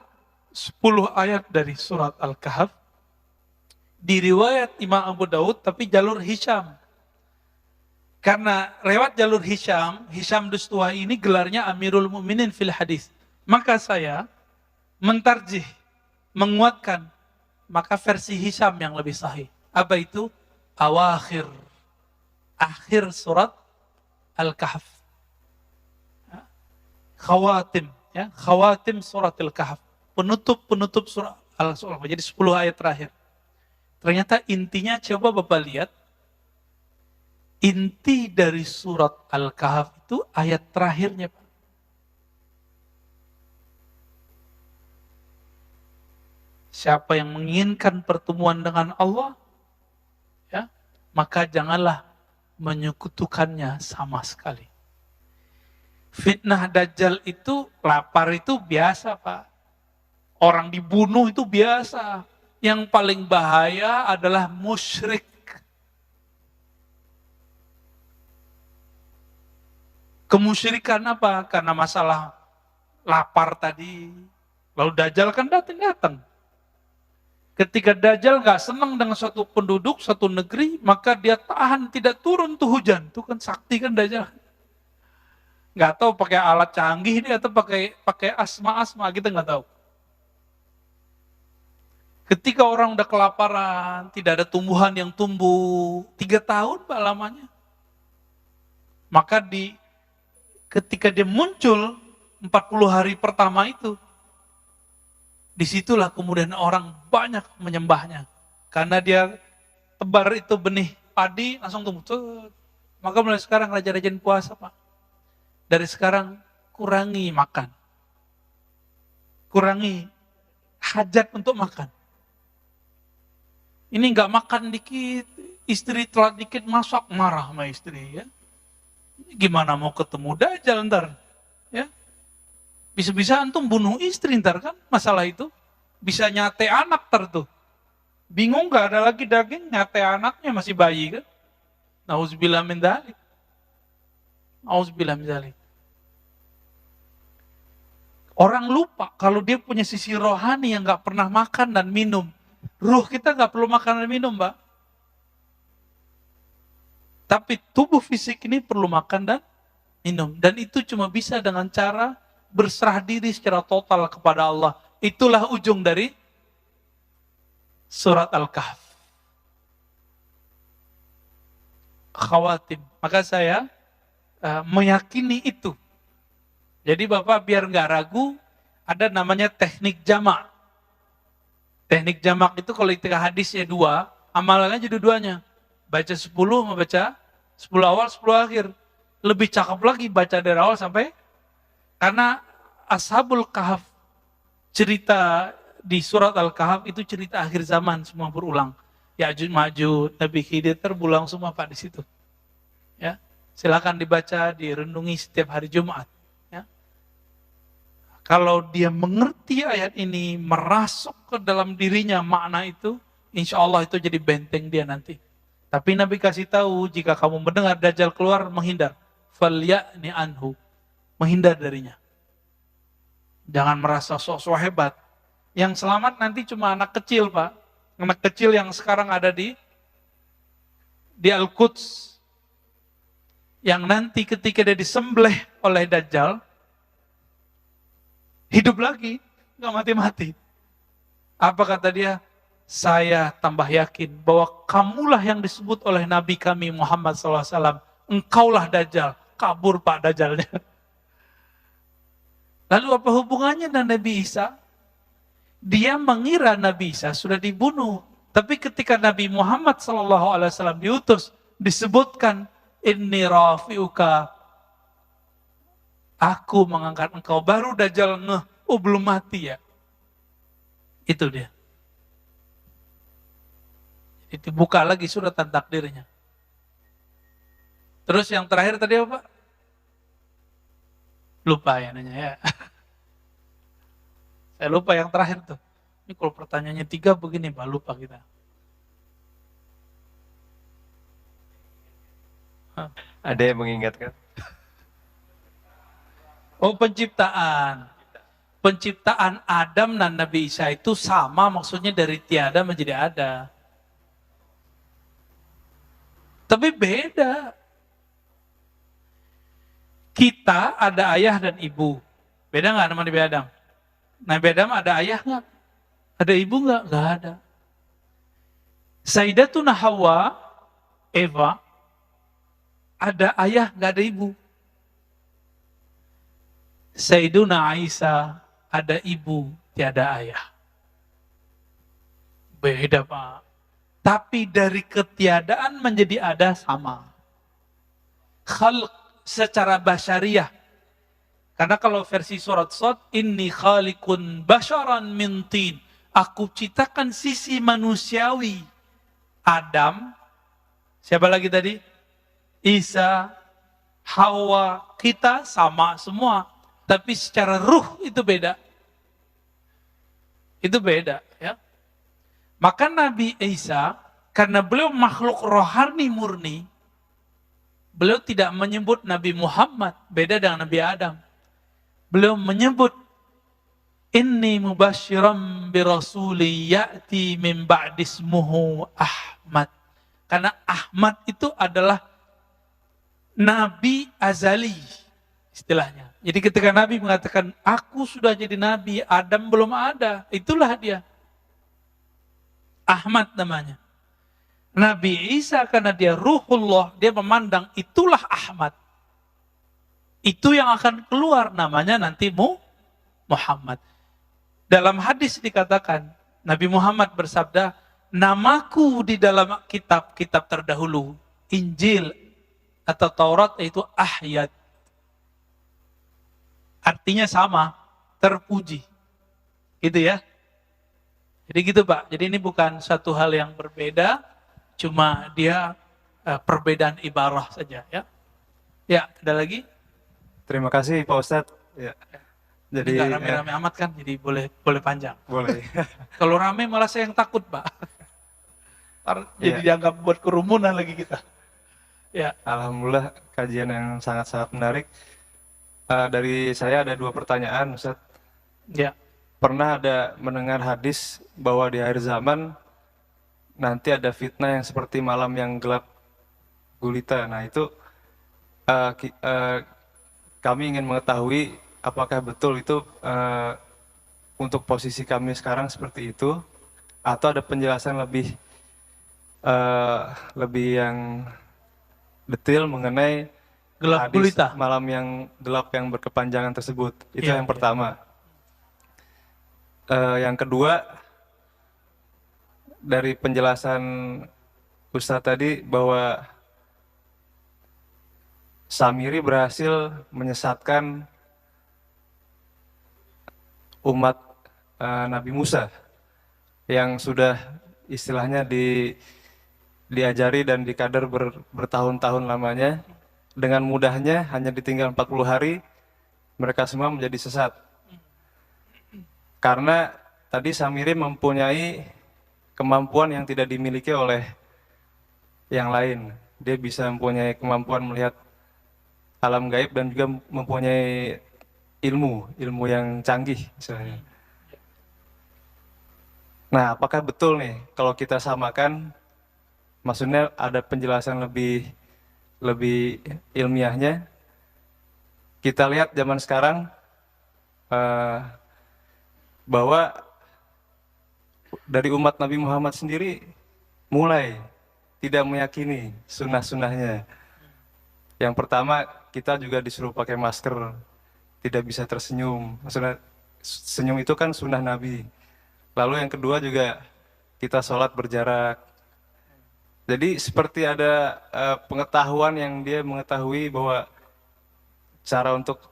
10 ayat dari surat Al-Kahf, di riwayat Imam Abu Daud tapi jalur Hisham. Karena lewat jalur Hisham Dustuwai ini gelarnya Amirul Mukminin fil hadis. Maka saya mentarjih, menguatkan, maka versi Hisham yang lebih sahih. Apa itu? Awakhir. Akhir surat Al-Kahf. Khawatim. Ya, khawatim surat Al-Kahf. Penutup surat Al-Kahf. Jadi 10 ayat terakhir. Ternyata intinya coba Bapak lihat. Inti dari surat Al-Kahf itu ayat terakhirnya, Pak. Siapa yang menginginkan pertemuan dengan Allah, ya, maka janganlah menyekutukannya sama sekali. Fitnah Dajjal itu, lapar itu biasa, Pak. Orang dibunuh itu biasa. Yang paling bahaya adalah musyrik. Kemusyrikan apa? Karena masalah lapar tadi. Lalu Dajjal kan datang. Ketika Dajjal gak senang dengan suatu penduduk, satu negeri, maka dia tahan tidak turun tuh hujan. Itu kan sakti kan Dajjal. Gak tahu pakai alat canggih dia atau pakai asma kita gak tahu. Ketika orang udah kelaparan, tidak ada tumbuhan yang tumbuh 3 tahun Pak lamanya. Maka ketika dia muncul 40 hari pertama itu, disitulah kemudian orang banyak menyembahnya. Karena dia tebar itu benih padi, langsung tumbuh. Maka mulai sekarang rajin-rajin puasa, Pak. Dari sekarang kurangi makan. Kurangi hajat untuk makan. Ini nggak makan dikit, istri telat dikit masak, marah sama istri. Ya. Gimana mau ketemu Dajjal ntar? Ya. Bisa-bisa antum bunuh istri ntar kan masalah itu. Bisa nyate anak ntar tuh. Bingung gak ada lagi daging, nyate anaknya masih bayi kan. Nauzubillah min dzalik. Nauzubillah min dzalik. Orang lupa kalau dia punya sisi rohani yang gak pernah makan dan minum. Ruh kita gak perlu makan dan minum, Mbak. Tapi tubuh fisik ini perlu makan dan minum. Dan itu cuma bisa dengan cara berserah diri secara total kepada Allah. Itulah ujung dari surat Al-Kahf. Khawatim. Maka saya meyakini itu. Jadi Bapak biar nggak ragu, ada namanya teknik jamak. Teknik jamak itu kalau ketika hadisnya 2, amalannya jadi 2-nya. Baca 10 sama baca 10 awal, 10 akhir. Lebih cakep lagi baca dari awal sampai, karena Ashabul Kahf, cerita di surat Al-Kahf itu cerita akhir zaman semua berulang. Ya'juj Ma'juj, Nabi Khidir terbulang semua Pak di situ. Ya. Silakan dibaca, direnungi setiap hari Jumat. Ya. Kalau dia mengerti ayat ini, merasuk ke dalam dirinya makna itu, insya Allah itu jadi benteng dia nanti. Tapi Nabi kasih tahu, jika kamu mendengar Dajjal keluar, menghindar. Falya'ni anhu. Menghindar darinya. Jangan merasa sok-sok hebat. Yang selamat nanti cuma anak kecil, Pak. Anak kecil yang sekarang ada di Al-Quds. Yang nanti ketika dia disembelih oleh Dajjal, hidup lagi, nggak mati-mati. Apa kata dia? Saya tambah yakin bahwa kamulah yang disebut oleh Nabi kami Muhammad SAW. Engkaulah Dajjal. Kabur Pak Dajjalnya. Lalu apa hubungannya dengan Nabi Isa? Dia mengira Nabi Isa sudah dibunuh. Tapi ketika Nabi Muhammad SAW diutus, disebutkan, Inni rafi'uka, aku mengangkat engkau. Baru Dajjal ngeh, oh belum mati ya. Itu dia. Itu buka lagi suratan takdirnya. Terus yang terakhir tadi apa Pak? Lupa ya nanya ya. Saya lupa yang terakhir tuh. Ini kalau pertanyaannya 3 begini Pak, lupa kita. Ada yang mengingatkan? Oh, penciptaan. Penciptaan Adam dan Nabi Isa itu sama, maksudnya dari tiada menjadi ada. Tapi beda. Kita ada ayah dan ibu. Beda nggak sama Nabi Adam? Nabi Adam ada ayah nggak? Ada ibu nggak? Nggak ada. Sayyidatuna Hawa, Eva, ada ayah, nggak ada ibu. Sayyiduna Aisyah, ada ibu, tiada ayah. Beda Pak. Tapi dari ketiadaan menjadi ada sama. Khalq secara basyariah. Karena kalau versi surat Shad, inni khaliqun basyaran min tin. Aku ciptakan sisi manusiawi. Adam, siapa lagi tadi? Isa, Hawa, kita sama semua. Tapi secara ruh itu beda. Itu beda ya. Maka Nabi Isa, karena beliau makhluk rohani murni, beliau tidak menyebut Nabi Muhammad, beda dengan Nabi Adam. Beliau menyebut, Inni mubasyiram birasuli ya'ti min ba'dismuhu Ahmad. Karena Ahmad itu adalah Nabi azali, istilahnya. Jadi ketika Nabi mengatakan, aku sudah jadi Nabi, Adam belum ada, itulah dia. Ahmad namanya. Nabi Isa karena dia ruhullah, dia memandang itulah Ahmad. Itu yang akan keluar namanya nanti Muhammad. Dalam hadis dikatakan, Nabi Muhammad bersabda, namaku di dalam kitab-kitab terdahulu, Injil atau Taurat yaitu Ahyad. Artinya sama, terpuji. Gitu ya. Jadi gitu Pak, jadi ini bukan satu hal yang berbeda, cuma dia perbedaan ibarah saja ya. Ya, ada lagi? Terima kasih Pak Ustadz. Ya. Jadi nggak rame-rame amat kan, jadi boleh panjang. Boleh. Kalau rame malah saya yang takut Pak. Jadi dianggap buat kerumunan lagi kita. Ya. Alhamdulillah kajian yang sangat-sangat menarik. Dari saya ada 2 pertanyaan Ustadz. Ya. Pernah ada mendengar hadis bahwa di akhir zaman nanti ada fitnah yang seperti malam yang gelap gulita. Nah itu kami ingin mengetahui apakah betul itu untuk posisi kami sekarang seperti itu, atau ada penjelasan lebih yang detail mengenai Gelap hadis gulita. malam yang gelap yang berkepanjangan tersebut. Itu yang pertama. Yang kedua, dari penjelasan Ustadz tadi bahwa Samiri berhasil menyesatkan umat Nabi Musa yang sudah istilahnya diajari dan dikader bertahun-tahun lamanya, dengan mudahnya hanya ditinggal 40 hari mereka semua menjadi sesat. Karena tadi Samiri mempunyai kemampuan yang tidak dimiliki oleh yang lain. Dia bisa mempunyai kemampuan melihat alam gaib dan juga mempunyai ilmu yang canggih misalnya. Nah, apakah betul nih kalau kita samakan, maksudnya ada penjelasan lebih ilmiahnya? Kita lihat zaman sekarang bahwa dari umat Nabi Muhammad sendiri mulai tidak meyakini sunnah-sunnahnya. Yang pertama, kita juga disuruh pakai masker, tidak bisa tersenyum. Maksudnya senyum itu kan sunnah Nabi. Lalu yang kedua juga kita sholat berjarak. Jadi seperti ada pengetahuan yang dia mengetahui bahwa cara untuk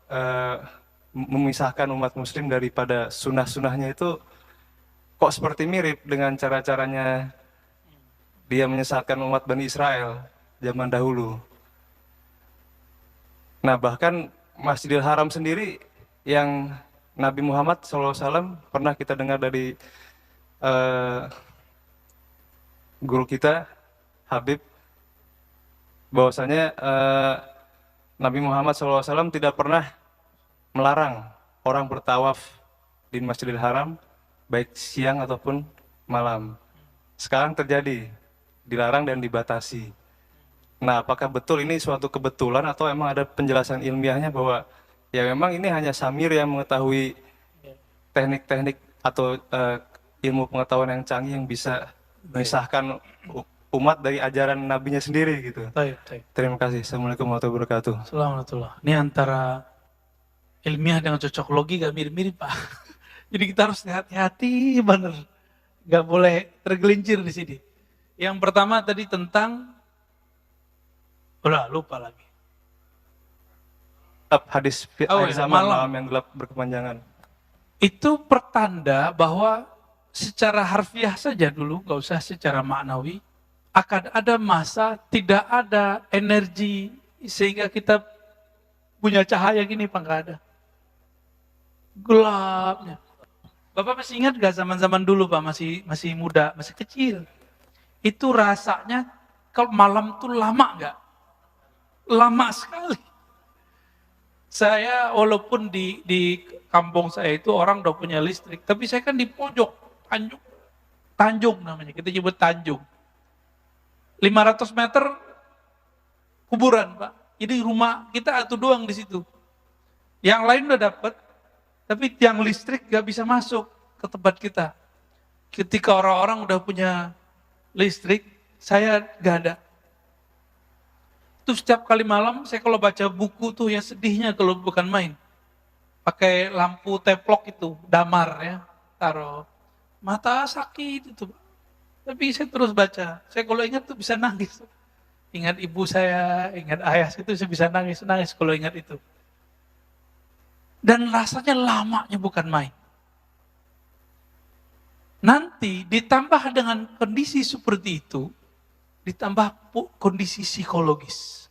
memisahkan umat muslim daripada sunnah-sunnahnya itu kok seperti mirip dengan cara-caranya dia menyesatkan umat Bani Israel zaman dahulu. Nah, bahkan Masjidil Haram sendiri yang Nabi Muhammad SAW pernah kita dengar dari guru kita, Habib, bahwasanya Nabi Muhammad SAW tidak pernah melarang orang bertawaf di Masjidil Haram, baik siang ataupun malam. Sekarang terjadi, dilarang dan dibatasi. Nah, apakah betul ini suatu kebetulan atau emang ada penjelasan ilmiahnya bahwa ya memang ini hanya Samir yang mengetahui teknik-teknik atau ilmu pengetahuan yang canggih yang bisa memisahkan umat dari ajaran nabinya sendiri gitu. Baik. Terima kasih. Assalamualaikum warahmatullahi wabarakatuh. Assalamualaikum. Ini antara ilmiah dengan cocokologi gak mirip-mirip, Pak. Jadi kita harus hati-hati bener. Gak boleh tergelincir di sini. Yang pertama tadi tentang lupa lagi. Hadis zaman malam yang gelap berkepanjangan. Itu pertanda bahwa secara harfiah saja dulu, gak usah secara maknawi, akan ada masa tidak ada energi sehingga kita punya cahaya gini, Pak, gak ada. Gelapnya. Bapak masih ingat gak zaman-zaman dulu, Pak, masih muda, masih kecil. Itu rasanya kalau malam tuh lama gak? Lama sekali. Saya walaupun di kampung saya itu orang udah punya listrik, tapi saya kan di pojok, Tanjung namanya, kita nyebut Tanjung. 500 meter kuburan, Pak. Jadi rumah kita satu doang di situ. Yang lain udah dapat, tapi yang listrik gak bisa masuk ke tempat kita. Ketika orang-orang udah punya listrik, saya gak ada. Itu setiap kali malam saya kalau baca buku tuh ya sedihnya kalau bukan main. Pakai lampu teplok itu, damar ya, taruh. Mata sakit itu. Tapi saya terus baca. Saya kalau ingat tuh bisa nangis. Ingat ibu saya, ingat ayah itu saya bisa nangis kalau ingat itu. Dan rasanya lamanya bukan main. Nanti ditambah dengan kondisi seperti itu, ditambah kondisi psikologis.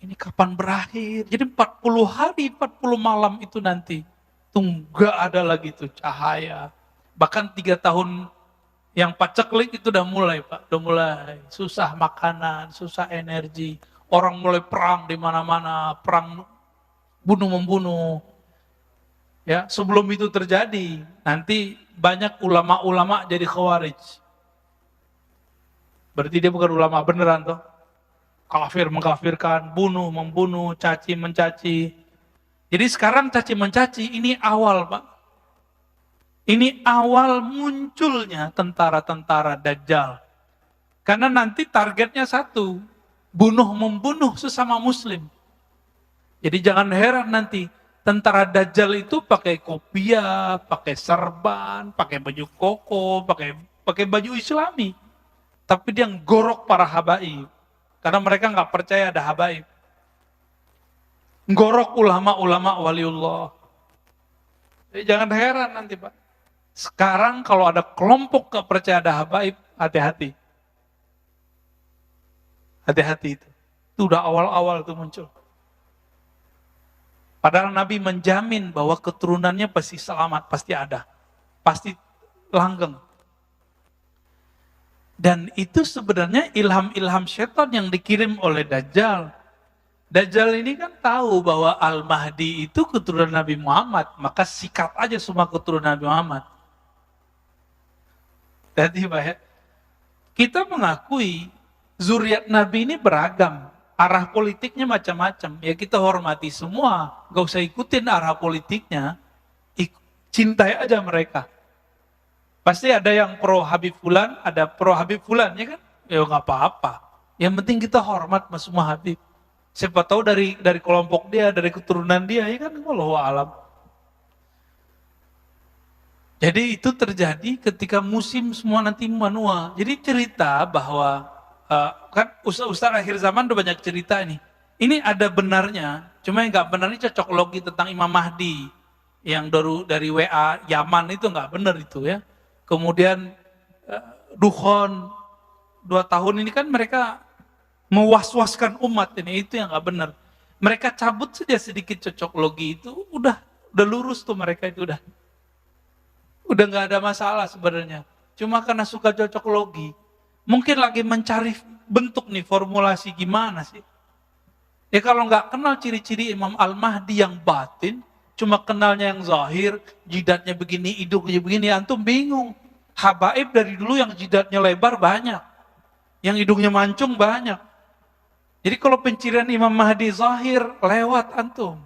Ini kapan berakhir? Jadi 40 hari, 40 malam itu nanti. Itu nggak ada lagi tuh cahaya. Bahkan 3 tahun yang paceklik itu udah mulai, Pak. Udah mulai susah makanan, susah energi. Orang mulai perang di mana-mana, perang bunuh-membunuh. Ya, sebelum itu terjadi, nanti banyak ulama-ulama jadi khawarij. Berarti dia bukan ulama beneran toh. Kafir mengkafirkan, bunuh membunuh, caci mencaci. Jadi sekarang caci mencaci ini awal, Pak. Ini awal munculnya tentara-tentara Dajjal. Karena nanti targetnya satu, bunuh membunuh sesama muslim. Jadi jangan heran nanti tentara Dajjal itu pakai kopiah, pakai serban, pakai baju koko, pakai baju Islami. Tapi dia ngorok para habaib. Karena mereka nggak percaya ada habaib. Ngorok ulama-ulama waliullah. Jadi jangan heran nanti, Pak. Sekarang kalau ada kelompok gak percaya ada habaib, hati-hati. Hati-hati itu. Itu udah awal-awal itu muncul. Padahal Nabi menjamin bahwa keturunannya pasti selamat, pasti ada. Pasti langgeng. Dan itu sebenarnya ilham-ilham setan yang dikirim oleh Dajjal. Dajjal ini kan tahu bahwa Al-Mahdi itu keturunan Nabi Muhammad, maka sikat aja semua keturunan Nabi Muhammad. Jadi Pak, kita mengakui zuriat Nabi ini beragam, arah politiknya macam-macam. Ya kita hormati semua, gak usah ikutin arah politiknya, cintai aja mereka. Pasti ada yang pro Habib Fulan, ada pro Habib Fulan, ya kan? Ya nggak apa-apa. Yang penting kita hormat sama semua Habib. Siapa tahu dari kelompok dia, dari keturunan dia, ya kan? Wallahu a'lam. Jadi itu terjadi ketika musim semua nanti menua. Jadi cerita bahwa kan ustaz akhir zaman udah banyak cerita ini. Ini ada benarnya, cuma yang nggak benar ini cocok logi tentang Imam Mahdi yang dari WA Yaman itu nggak benar itu ya. Kemudian Dukhon 2 tahun ini kan mereka mewaswaskan umat ini, itu yang nggak benar. Mereka cabut saja sedikit cocok logi itu udah lurus tuh mereka itu udah nggak ada masalah sebenarnya. Cuma karena suka cocok logi, mungkin lagi mencari bentuk nih formulasi gimana sih. Ya kalau nggak kenal ciri-ciri Imam Al-Mahdi yang batin, cuma kenalnya yang zahir, jidatnya begini, hidungnya begini, antum bingung. Habaib dari dulu yang jidatnya lebar banyak, yang hidungnya mancung banyak. Jadi kalau pencirian Imam Mahdi zahir, lewat antum.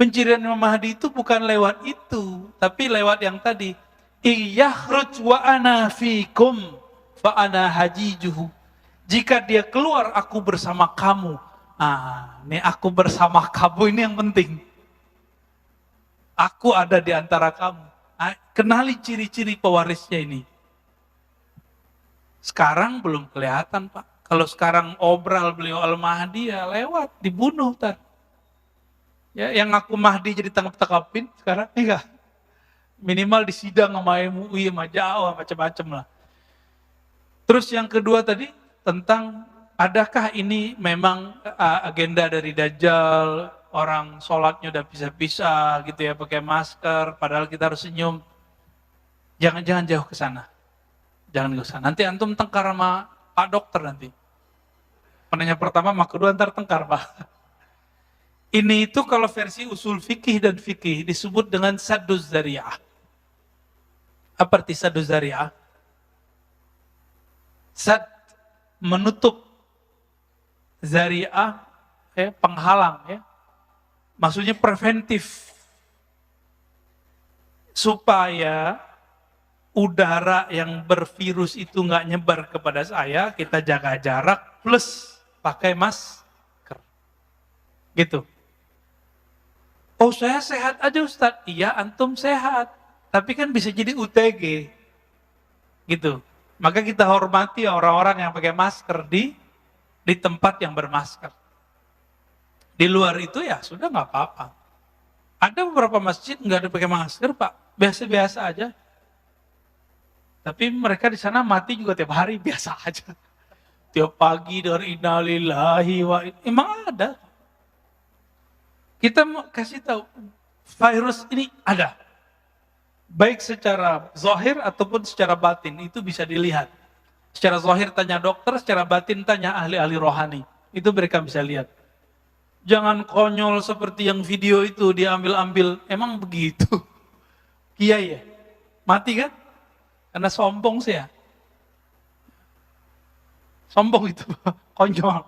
Pencirian Imam Mahdi itu bukan lewat itu, tapi lewat yang tadi. Iyakhruj wa ana fikum fa ana hajijuhu. Jika dia keluar, aku bersama kamu. Ini aku bersama kamu ini yang penting. Aku ada di antara kamu. Kenali ciri-ciri pewarisnya ini. Sekarang belum kelihatan Pak. Kalau sekarang obral beliau Al-Mahdi ya lewat, dibunuh tar. Ya, yang ngaku Mahdi jadi tangkap-tangkapin sekarang enggak. Minimal disidang sama MUI, sama Jawa, macam-macam lah. Terus yang kedua tadi tentang adakah ini memang agenda dari Dajjal, orang sholatnya udah bisa-bisa gitu ya, pakai masker, padahal kita harus senyum. Jangan jauh ke sana. Jangan ke sana. Nanti antum tengkar sama Pak Dokter nanti. Penanya pertama, sama kedua ntar tengkar Pak. Ini itu kalau versi usul fikih dan fikih disebut dengan sadduz zari'ah. Apa arti sadduz zari'ah? Sad menutup, zari'ah penghalang ya. Maksudnya preventif. Supaya udara yang bervirus itu nggak nyebar kepada saya, kita jaga jarak plus pakai masker. Gitu. Oh saya sehat aja Ustadz. Iya antum sehat. Tapi kan bisa jadi UTG. Gitu. Maka kita hormati orang-orang yang pakai masker di tempat yang bermasker. Di luar itu ya sudah nggak apa-apa. Ada beberapa masjid nggak ada pakai masker Pak. Biasa-biasa aja. Tapi mereka di sana mati juga tiap hari biasa aja. Tiap pagi dari innalillahi wa emang ada. Kita mau kasih tahu, virus ini ada. Baik secara zahir ataupun secara batin, itu bisa dilihat. Secara zahir tanya dokter, secara batin tanya ahli-ahli rohani. Itu mereka bisa lihat. Jangan konyol seperti yang video itu diambil-ambil. Emang begitu? Kiai ya? Mati kan? Karena sombong sih ya. Sombong itu, konyol.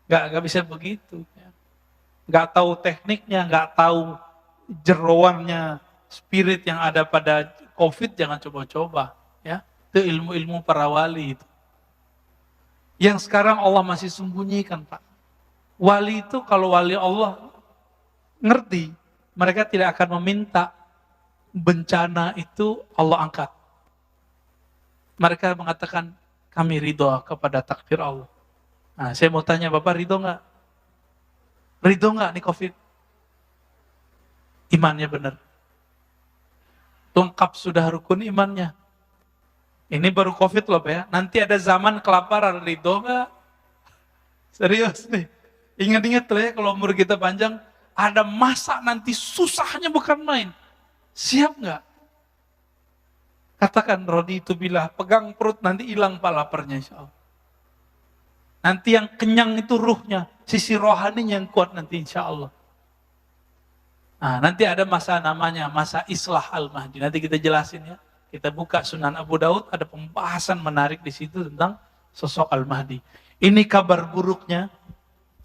Gak bisa begitu. Nggak tahu tekniknya, nggak tahu jeroannya, spirit yang ada pada COVID, jangan coba-coba. Ya, itu ilmu-ilmu para wali itu. Yang sekarang Allah masih sembunyikan Pak. Wali itu kalau wali Allah ngerti, mereka tidak akan meminta bencana itu Allah angkat. Mereka mengatakan, kami ridho kepada takdir Allah. Nah, saya mau tanya Bapak ridho nggak? Ridho nggak nih COVID? Imannya benar. lengkap sudah rukun imannya. Ini baru COVID loh Pak ya. Nanti ada zaman kelaparan, ridho nggak? Serius nih. Ingat-ingat lah ya kalau umur kita panjang, ada masa nanti susahnya bukan main. Siap nggak? Katakan Rodi itu bila pegang perut nanti hilang palapernya insya Allah. Nanti yang kenyang itu ruhnya, sisi rohaninya yang kuat nanti insya Allah. Nah, nanti ada masa namanya masa Islah Al-Mahdi. Nanti kita jelasin ya. Kita buka Sunan Abu Daud, ada pembahasan menarik di situ tentang sosok Al-Mahdi. Ini kabar buruknya,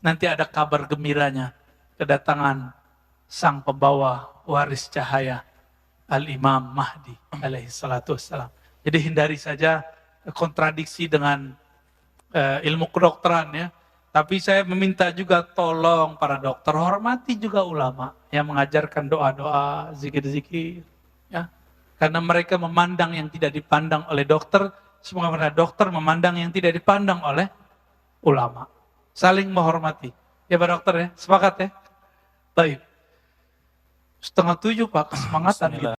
nanti ada kabar gembiranya. Kedatangan sang pembawa waris cahaya, Al-Imam Mahdi alaihi salatu wassalam. Jadi hindari saja kontradiksi dengan ilmu kedokteran ya. Tapi saya meminta juga tolong para dokter, hormati juga ulama yang mengajarkan doa-doa, zikir-zikir. Ya. Karena mereka memandang yang tidak dipandang oleh dokter, semoga dokter memandang yang tidak dipandang oleh ulama. Saling menghormati. Ya Pak Dokter ya, sepakat ya? Baik. 6:30 Pak, kesemangatan kita.